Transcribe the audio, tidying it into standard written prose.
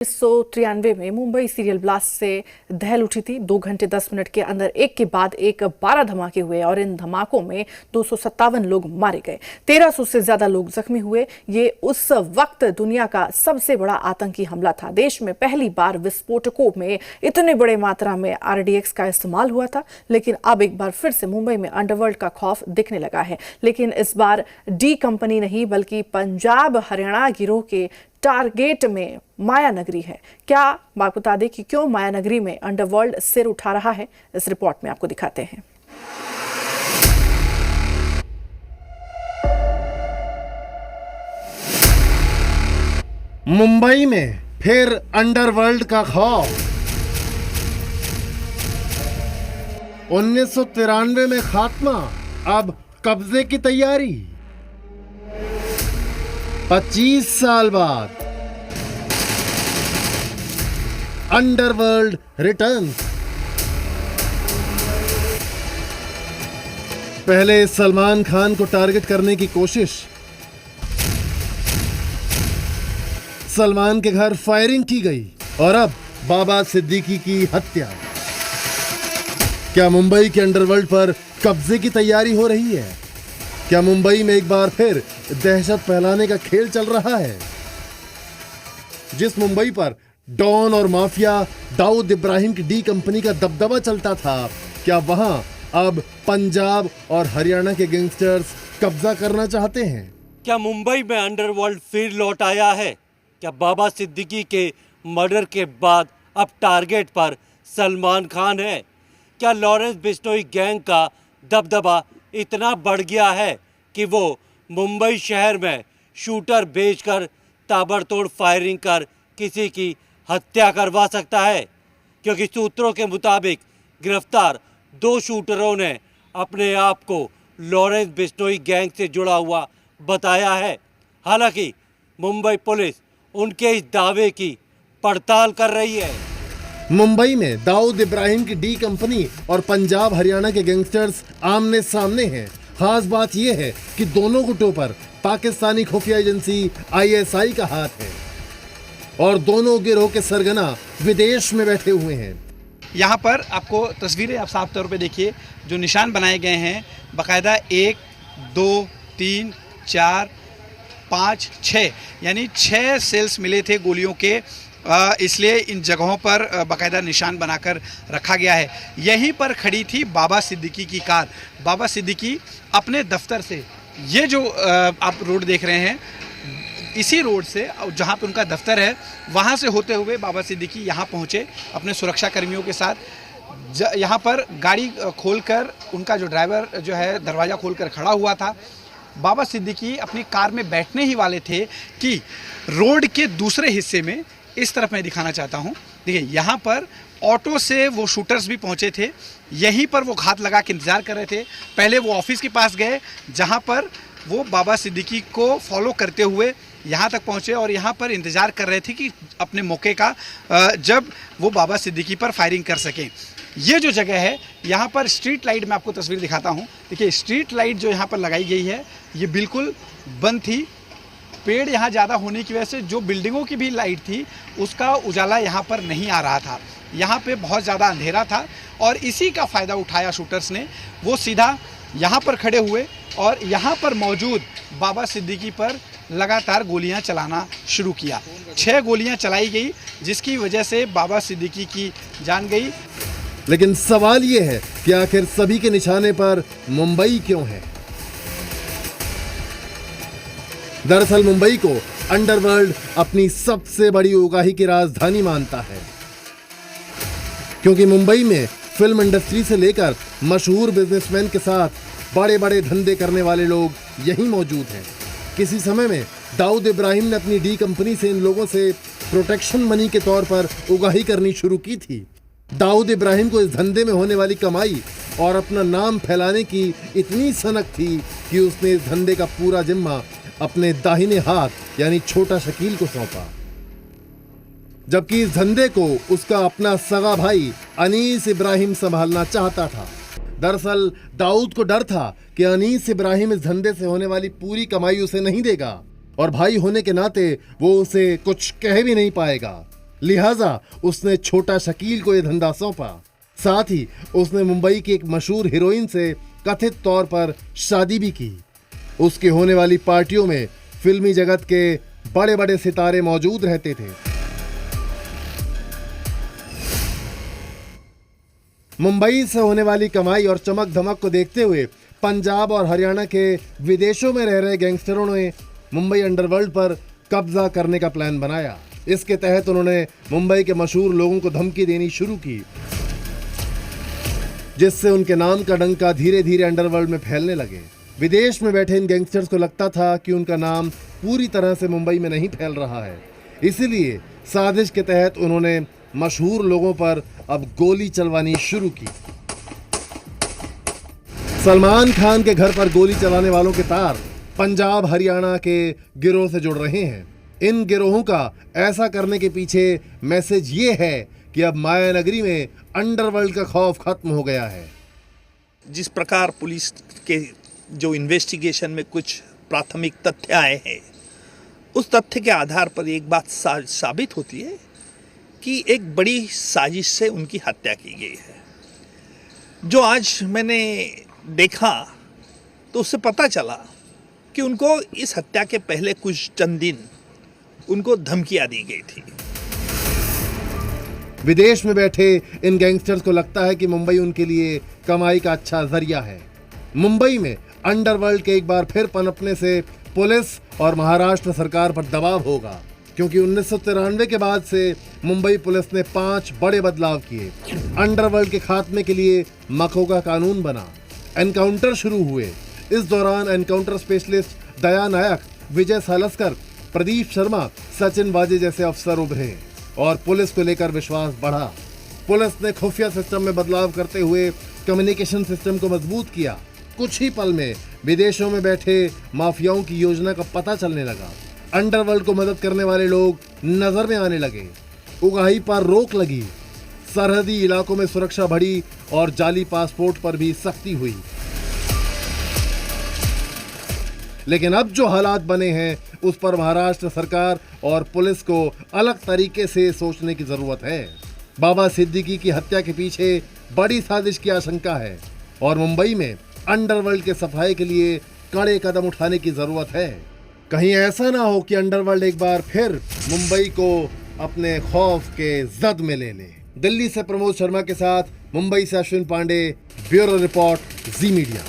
1993 में Mumbai serial blast से दहल उठी थी। 2 घंटे 10 मिनट के अंदर एक के बाद एक 12 धमाके हुए और इन धमाकों में 257 लोग मारे गए, 1300 से ज्यादा लोग जख्मी हुए। ये उस वक्त दुनिया का सबसे बड़ा आतंकी हमला था। देश में पहली बार विस्फोटकों में इतने बड़े मात्रा में RDX का इस्तेमाल हुआ था। लेकिन अब एक बार फिर से मुंबई में अंडरवर्ल्ड का खौफ दिखने लगा है। लेकिन इस बार डी कंपनी नहीं बल्कि पंजाब हरियाणा गिरोह के टारगेट में माया नगरी है। क्या बात बता दें कि क्यों माया नगरी में अंडरवर्ल्ड सिर उठा रहा है, इस रिपोर्ट में आपको दिखाते हैं। मुंबई में फिर अंडरवर्ल्ड का खौफ। 1993 में खात्मा, अब कब्जे की तैयारी। 25 साल बाद अंडरवर्ल्ड रिटर्न्स। पहले सलमान खान को टारगेट करने की कोशिश, सलमान के घर फायरिंग की गई और अब बाबा सिद्दीकी की हत्या। क्या मुंबई के अंडरवर्ल्ड पर कब्जे की तैयारी हो रही है? क्या मुंबई में एक बार फिर दहशत फैलाने का खेल चल रहा है? जिस मुंबई पर डॉन और माफिया दाऊद इब्राहिम की डी कंपनी का दबदबा चलता था, क्या वहां अब पंजाब और हरियाणा के गैंगस्टर्स कब्जा करना चाहते हैं? क्या मुंबई में अंडरवर्ल्ड फिर लौट आया है? क्या बाबा सिद्दीकी के मर्डर के बाद अब टारगेट पर सलमान खान है? क्या लॉरेंस बिश्नोई गैंग का दबदबा इतना बढ़ गया है कि वो मुंबई शहर में शूटर बेचकर ताबड़तोड़ फायरिंग कर किसी की हत्या करवा सकता है? क्योंकि सूत्रों के मुताबिक गिरफ्तार 2 शूटरों ने अपने आप को लॉरेंस बिश्नोई गैंग से जुड़ा हुआ बताया है। हालांकि मुंबई पुलिस उनके इस दावे की पड़ताल कर रही है। मुंबई में दाऊद इब्राहिम की डी कंपनी और पंजाब हरियाणा के गैंगस्टर्स आमने सामने हैं। खास बात यह है कि दोनों गुटों पर पाकिस्तानी खुफिया एजेंसी ISI का हाथ है और दोनों गिरोह के सरगना विदेश में बैठे हुए हैं। यहाँ पर आपको तस्वीरें आप साफ तौर पे देखिए, जो निशान बनाए गए हैं बाकायदा 1, 2, 3, 4, 5, 6 यानी 6 सेल्स मिले थे गोलियों के, इसलिए इन जगहों पर बाकायदा निशान बनाकर रखा गया है। यहीं पर खड़ी थी बाबा सिद्दीकी की कार। बाबा सिद्दीकी अपने दफ्तर से, ये जो आप रोड देख रहे हैं, इसी रोड से जहां पर उनका दफ्तर है, वहां से होते हुए बाबा सिद्दीकी यहां पहुंचे अपने सुरक्षा कर्मियों के साथ। यहां पर गाड़ी खोलकर उनका जो ड्राइवर जो है दरवाज़ा खोलकर खड़ा हुआ था। बाबा सिद्दीकी अपनी कार में बैठने ही वाले थे कि रोड के दूसरे हिस्से में, इस तरफ मैं दिखाना चाहता हूं, देखिए यहाँ पर ऑटो से वो शूटर्स भी पहुंचे थे। यहीं पर वो घात लगा के इंतज़ार कर रहे थे। पहले वो ऑफिस के पास गए जहां पर वो बाबा सिद्दीकी को फॉलो करते हुए यहाँ तक पहुँचे और यहाँ पर इंतज़ार कर रहे थे कि अपने मौके का जब वो बाबा सिद्दीकी पर फायरिंग कर सकें। ये जो जगह है, यहाँ पर स्ट्रीट लाइट, मैं आपको तस्वीर दिखाता हूँ। देखिए स्ट्रीट लाइट जो यहाँ पर लगाई गई है, ये बिल्कुल बंद थी। पेड़ यहाँ ज़्यादा होने की वजह से जो बिल्डिंगों की भी लाइट थी, उसका उजाला यहाँ पर नहीं आ रहा था। यहाँ पे बहुत ज़्यादा अंधेरा था और इसी का फ़ायदा उठाया शूटर्स ने। वो सीधा यहाँ पर खड़े हुए और यहाँ पर मौजूद बाबा सिद्दीकी पर लगातार गोलियाँ चलाना शुरू किया। 6 गोलियाँ चलाई गई, जिसकी वजह से बाबा सिद्दीकी की जान गई। लेकिन सवाल यह है कि आखिर सभी के निशाने पर मुंबई क्यों है? दरअसल मुंबई को अंडरवर्ल्ड अपनी सबसे बड़ी उगाही की राजधानी मानता है, क्योंकि मुंबई में फिल्म इंडस्ट्री से लेकर मशहूर बिजनेसमैन के साथ बड़े बड़े धंधे करने वाले लोग यहीं मौजूद हैं। किसी समय में दाऊद इब्राहिम ने अपनी डी कंपनी से इन लोगों से प्रोटेक्शन मनी के तौर पर उगाही करनी शुरू की थी। दाऊद इब्राहिम को इस धंधे में होने वाली कमाई और अपना नाम फैलाने की इतनी सनक थी कि उसने इस धंधे का पूरा जिम्मा अपने दाहिने हाथ यानी छोटा शकील को सौंपा, जबकि इस धंधे को उसका अपना सगा भाई अनीस इब्राहिम संभालना चाहता था। दरअसल दाऊद को डर था कि अनीस इब्राहिम इस धंधे से होने वाली पूरी कमाई उसे नहीं देगा और भाई होने के नाते वो उसे कुछ कह भी नहीं पाएगा। लिहाजा उसने छोटा शकील को यह धंधा सौंपा। साथ ही उसने मुंबई की एक मशहूर हीरोइन से कथित तौर पर शादी भी की। उसकी होने वाली पार्टियों में फिल्मी जगत के बड़े बड़े सितारे मौजूद रहते थे। मुंबई से होने वाली कमाई और चमक धमक को देखते हुए पंजाब और हरियाणा के विदेशों में रह रहे गैंगस्टरों ने मुंबई अंडरवर्ल्ड पर कब्जा करने का प्लान बनाया। इसके तहत उन्होंने मुंबई के मशहूर लोगों को धमकी देनी शुरू की, जिससे उनके नाम का डंका धीरे धीरे अंडरवर्ल्ड में फैलने लगे। विदेश में बैठे इन गैंगस्टर्स को लगता था कि उनका नाम पूरी तरह से मुंबई में नहीं फैल रहा है, इसीलिए साजिश के तहत उन्होंने मशहूर लोगों पर अब गोली चलवानी शुरू की। सलमान खान के घर पर गोली चलाने वालों के तार पंजाब हरियाणा के गिरोह से जुड़ रहे हैं। इन गिरोहों का ऐसा करने के पीछे मैसेज ये है कि अब माया नगरी में अंडरवर्ल्ड का खौफ खत्म हो गया है। जिस प्रकार पुलिस के जो इन्वेस्टिगेशन में कुछ प्राथमिक तथ्य आए हैं, उस तथ्य के आधार पर एक बात साबित होती है कि एक बड़ी साजिश से उनकी हत्या की गई है। जो आज मैंने देखा तो उससे पता चला कि उनको इस हत्या के पहले कुछ चंद दिन उनको धमकियां दी गई थी। विदेश में बैठे इन गैंगस्टर्स को लगता है कि मुंबई उनके लिए कमाई का अच्छा जरिया है। मुंबई में अंडरवर्ल्ड के एक बार फिर पनपने से पुलिस और महाराष्ट्र सरकार पर दबाव होगा, क्योंकि 1993 के बाद से मुंबई पुलिस ने 5 बड़े बदलाव किए। अंडरवर्ल्ड के खात्मे के लिए मकोका कानून बना, एनकाउंटर शुरू हुए। इस दौरान एनकाउंटर स्पेशलिस्ट दया नायक, विजय सालस्कर, प्रदीप शर्मा, सचिन वाजे जैसे अफसर उभरे और पुलिस को लेकर विश्वास बढ़ा। पुलिस ने खुफिया सिस्टम में बदलाव करते हुए कम्युनिकेशन सिस्टम को मजबूत किया। कुछ ही पल में विदेशों में बैठे माफियाओं की योजना का पता चलने लगा। अंडरवर्ल्ड को मदद करने वाले लोग नजर में आने लगे। उगाही पर रोक लगी, सरहदी इलाकों में सुरक्षा बढ़ी और जाली पासपोर्ट पर भी सख्ती हुई। लेकिन अब जो हालात बने हैं उस पर महाराष्ट्र सरकार और पुलिस को अलग तरीके से सोचने की जरूरत है। बाबा सिद्दीकी की हत्या के पीछे बड़ी साजिश की आशंका है और मुंबई में अंडरवर्ल्ड के सफाई के लिए कड़े कदम उठाने की जरूरत है। कहीं ऐसा ना हो कि अंडरवर्ल्ड एक बार फिर मुंबई को अपने खौफ के जद में ले ले। दिल्ली से प्रमोद शर्मा के साथ मुंबई से अश्विन पांडे, ब्यूरो रिपोर्ट, जी मीडिया।